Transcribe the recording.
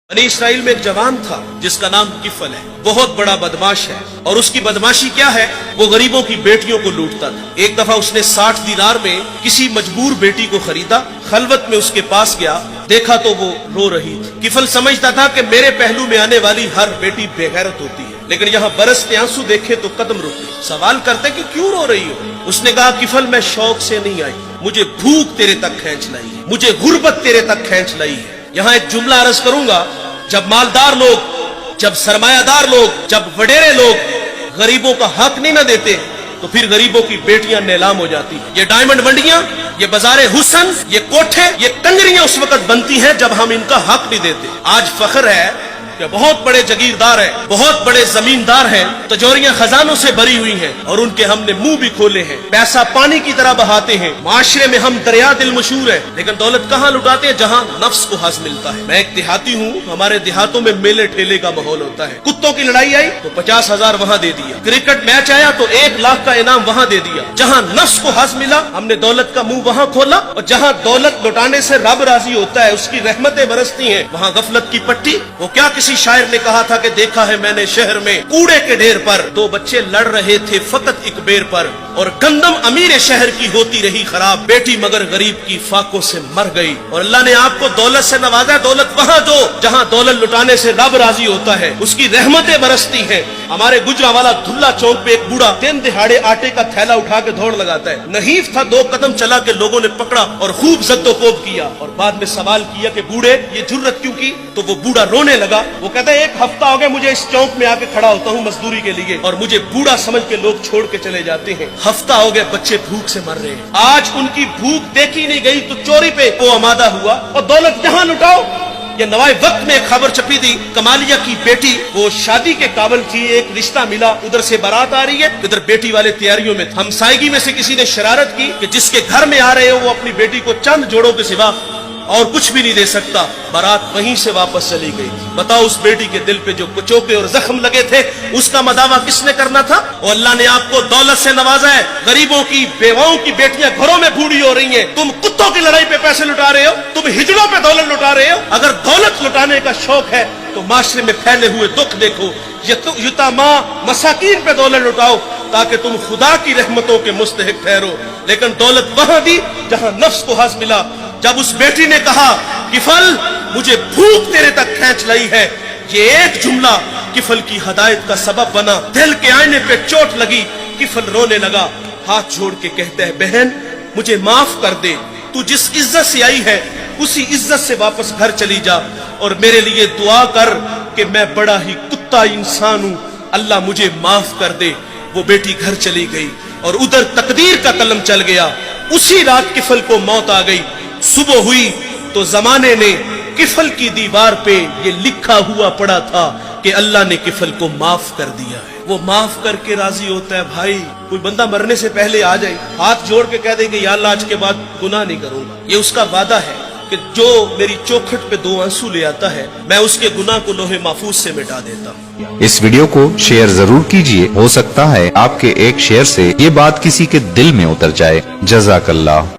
बनी इसराइल में एक जवान था जिसका नाम किफल है। बहुत बड़ा बदमाश है और उसकी बदमाशी क्या है, वो गरीबों की बेटियों को लूटता था। एक दफा उसने 60 दिनार में किसी मजबूर बेटी को खरीदा। खलवत में उसके पास गया, देखा तो वो रो रही थी। किफल समझता था कि मेरे पहलू में आने वाली हर बेटी बेगैरत होती है, लेकिन यहाँ बरसते आंसू देखे तो कदम रुके। सवाल करते कि क्यों रो रही हो? उसने कहा, किफल मैं शौक से नहीं आई, मुझे भूख तेरे तक खींच लाई है, मुझे गुर्बत तेरे तक खींच लाई है। यहाँ एक जुमला अर्ज करूंगा, जब मालदार लोग, जब सरमायादार लोग, जब वडेरे लोग गरीबों का हक नहीं न देते तो फिर गरीबों की बेटियां नीलाम हो जाती हैं। ये डायमंड मंडियां, ये बाजारे हुसन, ये कोठे, ये कंगरियां उस वक्त बनती हैं जब हम इनका हक नहीं देते। आज फख्र है कि बहुत बड़े जगीरदार हैं, बहुत बड़े जमींदार हैं, तिजोरियां खजानों से भरी हुई हैं और उनके हमने मुंह भी खोले हैं। पैसा पानी की तरह बहाते हैं। माशरे में हम दरिया दिल मशहूर है, लेकिन दौलत कहाँ लुटाते हैं? जहाँ नफ्स को हज मिलता है। मैं एक देहाती हूँ, हमारे देहातों में मेले ठेले का माहौल होता है। कुत्तों की लड़ाई आई तो 50,000 वहाँ दे दिया, क्रिकेट मैच आया तो 1 लाख का इनाम वहाँ दे दिया। जहाँ नफ्स को हज मिला हमने दौलत का मुंह वहाँ खोला, और जहाँ दौलत लुटाने से रब राजी होता है, उसकी रहमतें बरसती हैं, वहाँ गफलत की पट्टी। वो क्या किसी शायर ने कहा था कि देखा है मैंने शहर में कूड़े के ढेर पर 2 बच्चे लड़ रहे थे फकत एक बेर पर, और गंदम अमीर शहर की होती रही खराब, बेटी मगर गरीब की फाकों से मर गई। और अल्लाह ने आपको दौलत से नवाजा। दौलत वहाँ दो जहाँ दौलत लुटाने से रब राजी होता है, उसकी रहमतें बरसती हैं। हमारे गुजरावाला धुल्ला चौक पे एक बूढ़ा दिन दिहाड़े आटे का थैला उठा के दौड़ लगाता है। नहीफ था, 2 कदम चला के लोगों ने पकड़ा और खूब जद्दोकोब किया, और बाद में सवाल किया कि बूढ़े ये जुर्रत क्यों की? तो वो बूढ़ा रोने लगा। वो कहता है 1 हफ्ता हो गया मुझे इस चौक में आके खड़ा होता हूँ मजदूरी के लिए, और मुझे बूढ़ा समझ के लोग छोड़ के चले जाते हैं। हफ्ता हो गया बच्चे भूख से मर रहे हैं। आज उनकी भूख देखी नहीं गई तो चोरी पे वो आमादा हुआ, और दौलत जहाँ लुटाओ। ये नवाए वक्त में खबर छपी थी, कमालिया की बेटी वो शादी के काबिल थी, एक रिश्ता मिला, उधर से बारात आ रही है, इधर बेटी वाले तैयारियों में। हमसायगी में से किसी ने शरारत की कि जिसके घर में आ रहे हो वो अपनी बेटी को चंद जोड़ों के सिवा और कुछ भी नहीं दे सकता। बारात वहीं से वापस चली गई। बताओ उस बेटी के दिल पे जो कुचोके और जख्म लगे थे, उसका मदावा किसने करना था? और अल्लाह ने आपको दौलत से नवाजा है। गरीबों की बेवाओं की बेटियां घरों में बूढ़ी हो रही हैं, तुम कुत्तों की लड़ाई पे पैसे लुटा रहे हो, तुम हिजड़ों पे दौलत लुटा रहे हो। अगर दौलत लुटाने का शौक है तो माशरे में फैले हुए दुख देखो, यतामा मसाकीन पे दौलत लुटाओ ताकि तुम खुदा की रहमतों के मुस्तहिक ठहरो। लेकिन दौलत वहां दी जहां नफ्स को हज मिला। जब उस बेटी ने कहा किफल मुझे भूख तेरे तक खींच लाई है, ये एक जुमला किफल की हदायत का सबब बना। दिल के आईने पे चोट लगी, किफल रोने लगा, हाथ जोड़ के कहता है बहन मुझे माफ कर दे, तू जिस इज्जत से आई है उसी इज्जत से वापस घर चली जा, और मेरे लिए दुआ कर कि मैं बड़ा ही कुत्ता इंसान हूं, अल्लाह मुझे माफ कर दे। वो बेटी घर चली गई और उधर तकदीर का कलम चल गया। उसी रात किफल को मौत आ गई। सुबह हुई तो जमाने ने किफल की दीवार पे ये लिखा हुआ पड़ा था कि अल्लाह ने किफल को माफ कर दिया है। वो माफ करके राजी होता है। भाई कोई बंदा मरने से पहले आ जाए, हाथ जोड़ के कह दे कि या अल्लाह आज के बाद गुनाह नहीं करूंगा, ये उसका वादा है कि जो मेरी चौखट पे 2 आंसू ले आता है मैं उसके गुनाह को लोहे महफूज से मिटा देता हूँ। इस वीडियो को शेयर जरूर कीजिए, हो सकता है आपके एक शेयर से ये बात किसी के दिल में उतर जाए। जज़ाकल्लाह।